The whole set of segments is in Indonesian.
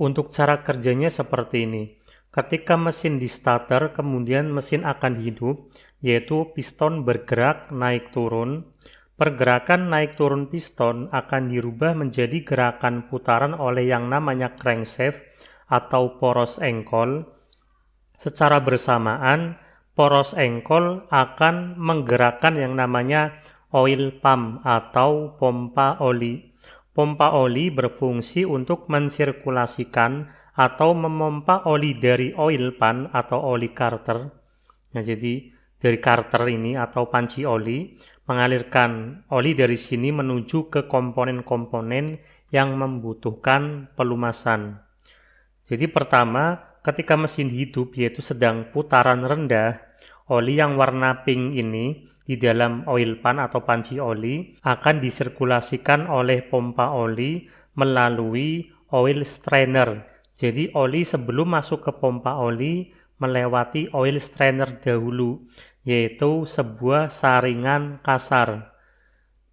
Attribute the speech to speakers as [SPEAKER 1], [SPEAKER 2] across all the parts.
[SPEAKER 1] Untuk cara kerjanya seperti ini. Ketika mesin di starter, kemudian mesin akan hidup, yaitu piston bergerak naik turun. Pergerakan naik turun piston akan dirubah menjadi gerakan putaran oleh yang namanya crankshaft atau poros engkol. Secara bersamaan, poros engkol akan menggerakkan yang namanya oil pump atau pompa oli. Pompa oli berfungsi untuk mensirkulasikan atau memompa oli dari oil pan atau oli karter. Nah, jadi dari karter ini atau panci oli mengalirkan oli dari sini menuju ke komponen-komponen yang membutuhkan pelumasan. Jadi pertama, ketika mesin hidup yaitu sedang putaran rendah, oli yang warna pink ini di dalam oil pan atau panci oli akan disirkulasikan oleh pompa oli melalui oil strainer. Jadi oli sebelum masuk ke pompa oli melewati oil strainer dahulu, yaitu sebuah saringan kasar.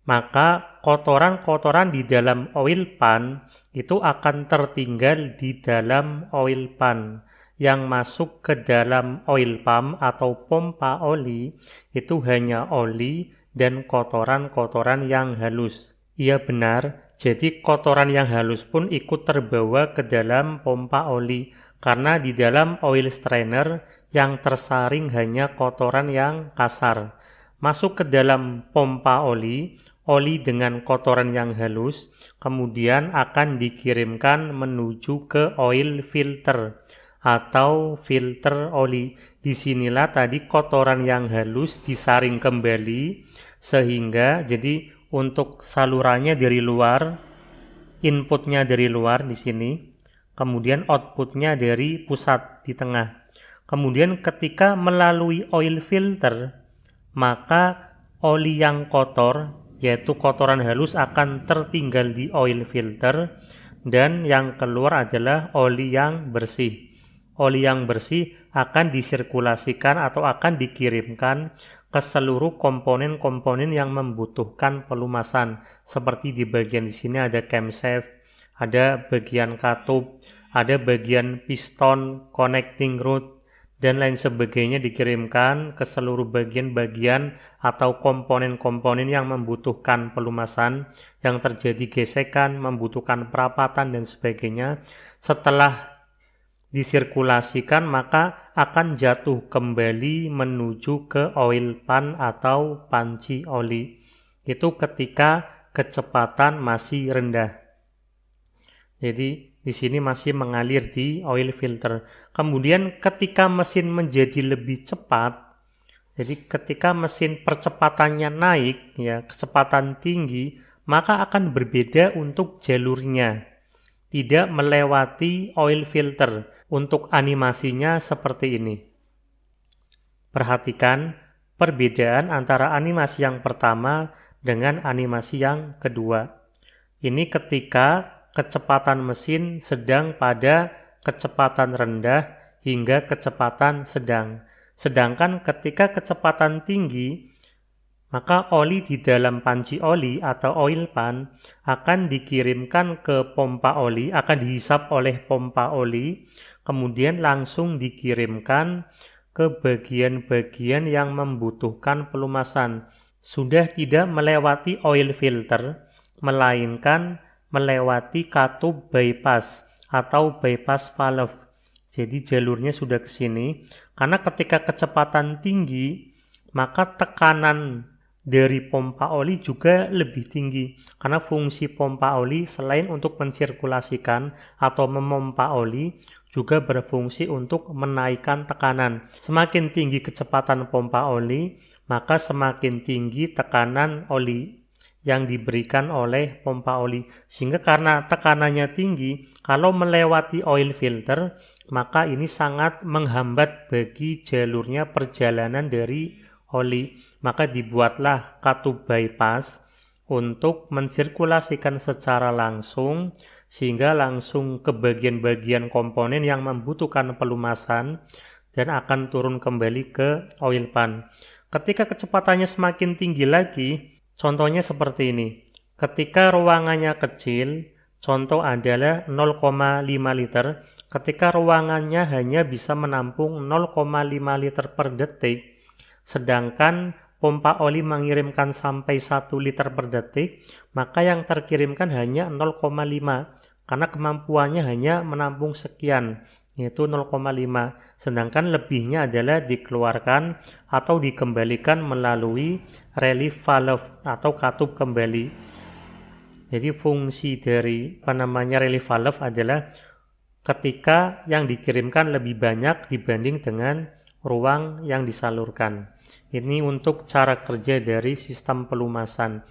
[SPEAKER 1] Maka kotoran-kotoran di dalam oil pan itu akan tertinggal di dalam oil pan. Yang masuk ke dalam oil pump atau pompa oli itu hanya oli dan kotoran-kotoran yang halus. Iya benar, jadi kotoran yang halus pun ikut terbawa ke dalam pompa oli karena di dalam oil strainer yang tersaring hanya kotoran yang kasar. Masuk ke dalam pompa oli, oli dengan kotoran yang halus, kemudian akan dikirimkan menuju ke oil filter atau filter oli. Disinilah tadi kotoran yang halus disaring kembali sehingga jadi untuk salurannya dari luar, inputnya dari luar di sini, kemudian outputnya dari pusat di tengah. Kemudian ketika melalui oil filter, maka oli yang kotor yaitu kotoran halus akan tertinggal di oil filter dan yang keluar adalah oli yang bersih. Oli yang bersih akan disirkulasikan atau akan dikirimkan ke seluruh komponen-komponen yang membutuhkan pelumasan. Seperti di bagian di sini ada camshaft, ada bagian katup, ada bagian piston, connecting rod, dan lain sebagainya dikirimkan ke seluruh bagian-bagian atau komponen-komponen yang membutuhkan pelumasan, yang terjadi gesekan, membutuhkan perapatan dan sebagainya. Setelah disirkulasikan maka akan jatuh kembali menuju ke oil pan atau panci oli. Itu ketika kecepatan masih rendah. Jadi di sini masih mengalir di oil filter. Kemudian ketika mesin menjadi lebih cepat, jadi ketika mesin percepatannya naik, ya kecepatan tinggi, maka akan berbeda untuk jalurnya. Tidak melewati oil filter. Untuk animasinya seperti ini. Perhatikan perbedaan antara animasi yang pertama dengan animasi yang kedua. Ini ketika kecepatan mesin sedang pada kecepatan rendah hingga kecepatan sedang. Sedangkan ketika kecepatan tinggi, maka oli di dalam panci oli atau oil pan akan dikirimkan ke pompa oli, akan dihisap oleh pompa oli, kemudian langsung dikirimkan ke bagian-bagian yang membutuhkan pelumasan. Sudah tidak melewati oil filter, melainkan melewati katup bypass atau bypass valve. Jadi jalurnya sudah ke sini. Karena ketika kecepatan tinggi, maka tekanan dari pompa oli juga lebih tinggi karena fungsi pompa oli selain untuk mensirkulasikan atau memompa oli juga berfungsi untuk menaikkan tekanan. Semakin tinggi kecepatan pompa oli, maka semakin tinggi tekanan oli yang diberikan oleh pompa oli. Sehingga karena tekanannya tinggi, kalau melewati oil filter, maka ini sangat menghambat bagi jalurnya perjalanan dari oli, maka dibuatlah katup bypass untuk mensirkulasikan secara langsung sehingga langsung ke bagian-bagian komponen yang membutuhkan pelumasan dan akan turun kembali ke oil pan. Ketika kecepatannya semakin tinggi lagi, contohnya seperti ini. Ketika ruangannya kecil, Contoh adalah 0,5 liter. Ketika ruangannya hanya bisa menampung 0,5 liter per detik, sedangkan pompa oli mengirimkan sampai 1 liter per detik, maka yang terkirimkan hanya 0,5 karena kemampuannya hanya menampung sekian, yaitu 0,5, sedangkan lebihnya adalah dikeluarkan atau dikembalikan melalui relief valve atau katup kembali. Jadi fungsi dari relief valve adalah ketika yang dikirimkan lebih banyak dibanding dengan ruang yang disalurkan. Ini untuk cara kerja dari sistem pelumasan.